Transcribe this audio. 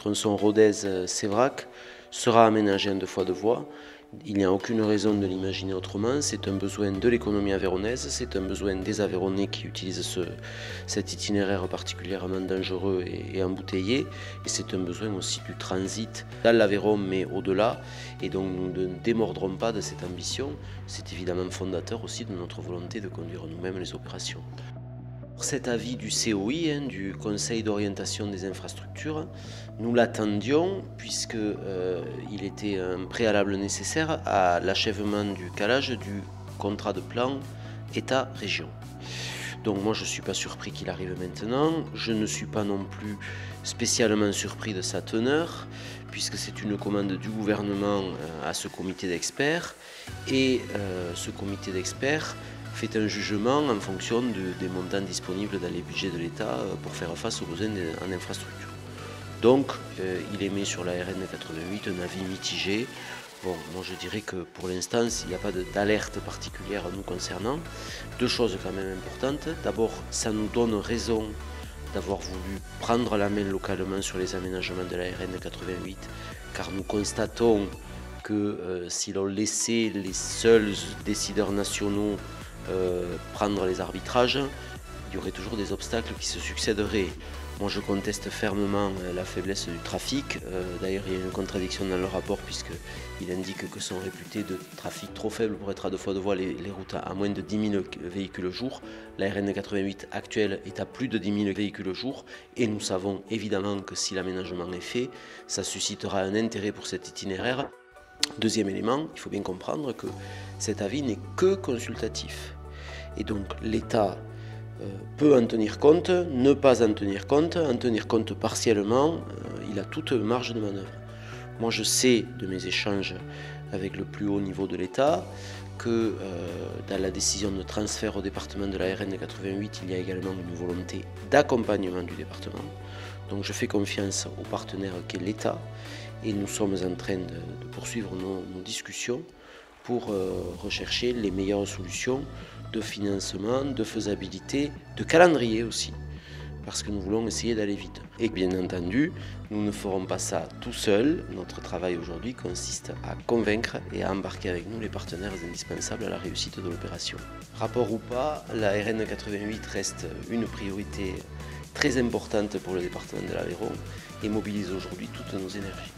tronçon Rodez-Sévrac sera aménagé en 2 fois 2 voies. Il n'y a aucune raison de l'imaginer autrement. C'est un besoin de l'économie aveyronnaise, c'est un besoin des Aveyronnais qui utilisent cet itinéraire particulièrement dangereux et embouteillé. Et c'est un besoin aussi du transit dans l'Aveyron, mais au-delà. Et donc nous ne démordrons pas de cette ambition. C'est évidemment fondateur aussi de notre volonté de conduire nous-mêmes les opérations. Cet avis du COI, du Conseil d'orientation des infrastructures, nous l'attendions puisqu'il était un préalable nécessaire à l'achèvement du calage du contrat de plan État-région. Donc moi je ne suis pas surpris qu'il arrive maintenant, je ne suis pas non plus spécialement surpris de sa teneur, puisque c'est une commande du gouvernement à ce comité d'experts, et ce comité d'experts fait un jugement en fonction des montants disponibles dans les budgets de l'État pour faire face aux besoins en infrastructure. Donc il émet sur la RN 88 un avis mitigé. Bon, moi je dirais que pour l'instant, il n'y a pas d'alerte particulière nous concernant. 2 choses quand même importantes. D'abord, ça nous donne raison d'avoir voulu prendre la main localement sur les aménagements de la RN 88, car nous constatons que si l'on laissait les seuls décideurs nationaux prendre les arbitrages, il y aurait toujours des obstacles qui se succéderaient. Moi je conteste fermement la faiblesse du trafic. D'ailleurs il y a une contradiction dans le rapport puisqu'il indique que sont réputés de trafic trop faible pour être à 2 fois 2 voies les routes à moins de 10 000 véhicules au jour. La RN 88 actuelle est à plus de 10 000 véhicules au jour et nous savons évidemment que si l'aménagement est fait, ça suscitera un intérêt pour cet itinéraire. Deuxième élément, il faut bien comprendre que cet avis n'est que consultatif. Et donc l'État peut en tenir compte, ne pas en tenir compte partiellement, il a toute marge de manœuvre. Moi je sais de mes échanges avec le plus haut niveau de l'État que dans la décision de transfert au département de la RN 88, il y a également une volonté d'accompagnement du département. Donc je fais confiance au partenaire qu'est l'État et nous sommes en train de poursuivre nos discussions pour rechercher les meilleures solutions de financement, de faisabilité, de calendrier aussi, parce que nous voulons essayer d'aller vite. Et bien entendu, nous ne ferons pas ça tout seuls. Notre travail aujourd'hui consiste à convaincre et à embarquer avec nous les partenaires indispensables à la réussite de l'opération. Rapport ou pas, la RN 88 reste une priorité très importante pour le département de l'Aveyron et mobilise aujourd'hui toutes nos énergies.